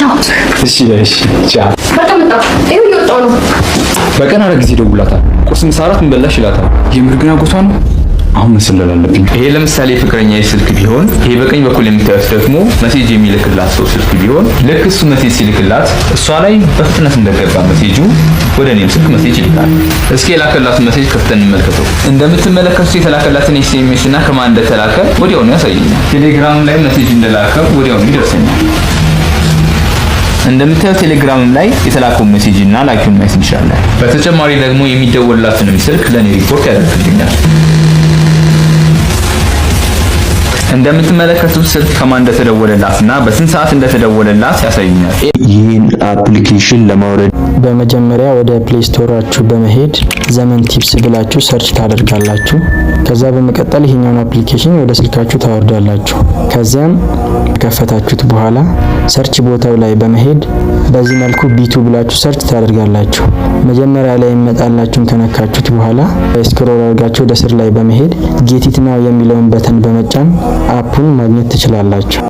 ቻው። እሺ ቻው። በቃ መጣሁ። ይኸው እየወጣሁ ነው። በቀን አረ ጊዜ ደውላታል። ቁርስ ምሳ እራት ምን በላሽ ይላታል። የምር ግን አጎቷ ነው። አሁን መስለል አለብኝ። ይሄ ለምሳሌ ፍቅረኛ ስልክ ቢሆን ይሄ በቀኝ በኩል የምታዩት ደግሞ ሜሴጅ የሚልክላት ሰው ስልክ ቢሆን ልክ እሱ ሜሴጅ ሲልክላት እሷ ላይ በፍጥነት እንደገባ ሜሴጁ ወደ እኔም ስልክ ሜሴጅ ይልካል። እስኪ የላከላት ሜሴጅ ከፍተን እንመልከተው። እንደምትመለከቱት የተላከላትን ኤስኤምኤስ እና ከማን እንደተላከ ወዲያውኑ ያሳየኛል። ቴሌግራም ላይ ሜሴጅ እንደላከ ወዲያውኑ ይደርሰኛል። እንደምታዩት ቴሌግራምም ላይ የተላከው ሜሴጅ እና ላኪውን ማየት እንችላለን። በተጨማሪ ደግሞ የሚደወልላትንም ስልክ ለኔ ሪፖርት ያደርግልኛል። እንደምትመለከቱት ስልክ ከማን እንደተደወለላትና በስንት ሰዓት እንደተደወለላት ያሳየኛል። ይህን አፕሊኬሽን ለማውረድ በመጀመሪያ ወደ ፕሌይ ስቶራችሁ በመሄድ ዘመን ቲፕስ ብላችሁ ሰርች ታደርጋላችሁ። ከዛ በመቀጠል ይሄኛውን አፕሊኬሽን ወደ ስልካችሁ ታወርዳላችሁ። ከዚያም ከፈታችሁት በኋላ ሰርች ቦታው ላይ በመሄድ በዚህ መልኩ ቢቱ ብላችሁ ሰርች ታደርጋላችሁ። መጀመሪያ ላይ ይመጣላችሁን ከነካችሁት በኋላ ስክሮል አድርጋችሁ ወደ ስር ላይ በመሄድ ጌት ኢት ናው የሚለውን በተን በመጫን አፑን ማግኘት ትችላላችሁ።